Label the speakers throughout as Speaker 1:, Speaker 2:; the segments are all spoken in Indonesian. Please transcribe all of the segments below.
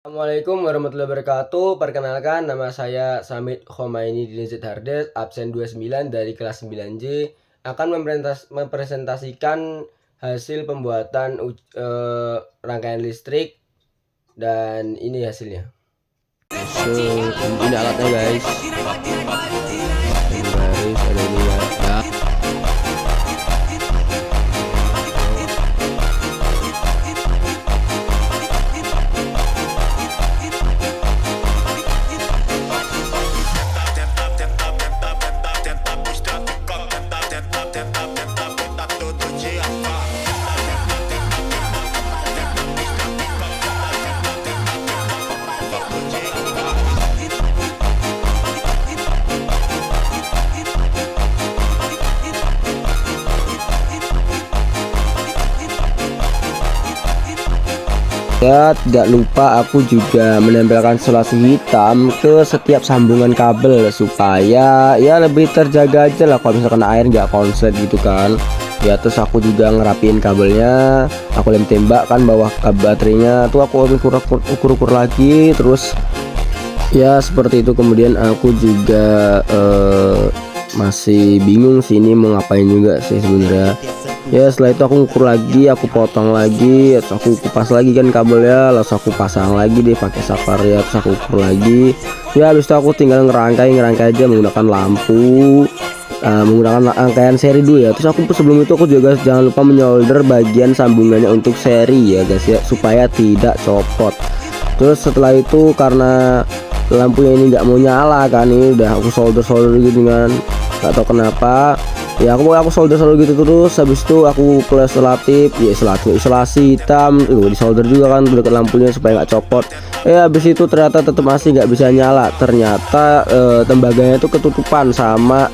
Speaker 1: Assalamualaikum warahmatullahi wabarakatuh. Perkenalkan, nama saya Samit Khomaini Dinizid Hardes, absen 29 dari kelas 9J, akan mempresentasikan hasil pembuatan rangkaian listrik, dan ini hasilnya. Ini alatnya guys. Ini garis ada ini ya. Ya, tidak lupa aku juga menempelkan isolasi hitam ke setiap sambungan kabel supaya ya lebih terjaga aja lah kalau misalkan air nggak konslet gitu kan ya. Terus aku juga ngerapiin kabelnya, aku lem tembak kan bawah kabel baterainya tuh, aku ukur lagi terus ya seperti itu. Kemudian aku juga masih bingung sih ini mau ngapain juga sih sebenarnya. Ya setelah itu aku ukur lagi, aku potong lagi, terus aku kupas lagi kan kabelnya, lalu aku pasang lagi deh pakai saklar ya, terus aku ukur lagi. Ya habis itu aku tinggal ngerangkai aja menggunakan lampu, menggunakan rangkaian seri 2 ya. Terus aku sebelum itu aku juga jangan lupa menyolder bagian sambungannya untuk seri ya guys ya, supaya tidak copot. Terus setelah itu karena lampunya ini nggak mau nyala kan, ini udah aku solder gitu kan, nggak tahu kenapa ya, aku solder gitu terus. Habis itu aku plus selotip ya, isolasi hitam di solder juga kan dekat lampunya supaya nggak copot. Habis itu ternyata tetap masih nggak bisa nyala. Ternyata tembaganya itu ketutupan sama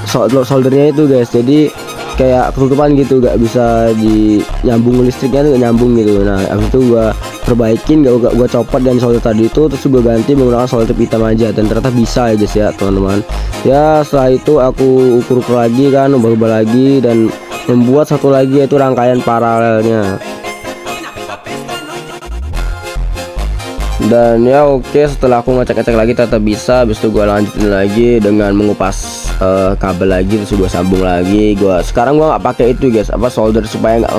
Speaker 1: soldernya itu guys, jadi kayak ketutupan gitu, nggak bisa nyambung listriknya tuh, nggak nyambung gitu. Nah habis itu gua perbaikin, gua copot dan solder tadi itu, terus gua ganti menggunakan solder hitam aja, dan ternyata bisa ya guys ya teman-teman. Ya setelah itu aku ukur lagi kan, ubah lagi dan membuat satu lagi yaitu rangkaian paralelnya. Dan ya oke, setelah aku ngecek lagi ternyata bisa. Habis itu gua lanjutin lagi dengan mengupas kabel lagi, terus gua sambung lagi. Sekarang gua nggak pakai itu guys, solder, supaya nggak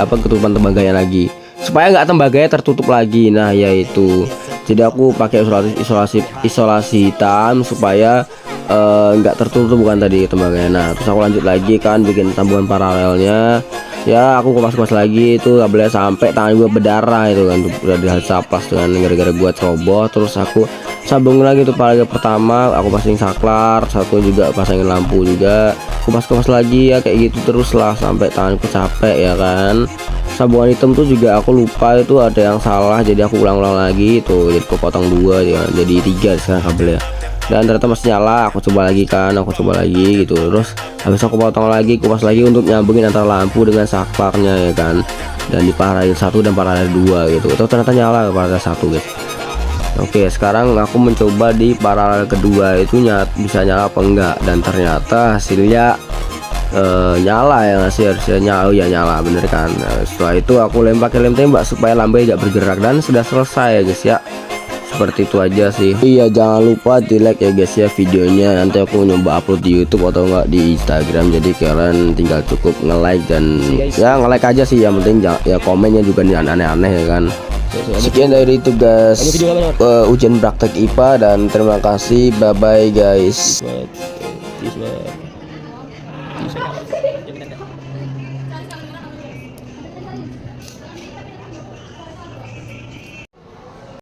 Speaker 1: ketutupan tembaganya lagi, supaya nggak tembaganya tertutup lagi. Nah yaitu jadi aku pakai isolasi hitam supaya nggak tertutup bukan tadi tembaganya. Nah terus aku lanjut lagi kan bikin sambungan paralelnya ya, aku kupas lagi itu kabelnya sampai tangan gue berdarah itu kan, udah dihapus dengan gara-gara gue ceroboh. Terus aku sambung lagi tuh paralel pertama, aku pasang saklar, satu juga pasangin lampu juga, kupas lagi ya kayak gitu terus lah sampai tanganku capek ya kan. Sambungan hitam tuh juga aku lupa itu ada yang salah, jadi aku ulang lagi tuh, jadi aku potong 2 ya, jadi 3 sekarang kabelnya. Dan ternyata masih nyala, aku coba lagi gitu. Terus habis aku potong lagi, kupas lagi untuk nyambungin antara lampu dengan saklarnya ya kan, dan di paralel 1 dan paralel 2 gitu. Itu ternyata nyala paralel 1 guys. Oke, sekarang aku mencoba di paralel kedua itu bisa nyala apa enggak, dan ternyata hasilnya nyala ya, harusnya nyala. Oh ya nyala bener kan. Nah, setelah itu aku pakai lem tembak supaya lampunya tidak bergerak, dan sudah selesai ya guys ya. Seperti itu aja sih. Iya jangan lupa di like ya guys ya videonya, nanti aku nyoba upload di YouTube atau enggak di Instagram, jadi kalian tinggal cukup nge-like dan ya nge-like aja sih, yang penting ya komennya juga nih aneh-aneh ya kan. Sekian dari itu guys, ujian praktek IPA, dan terima kasih, bye bye guys.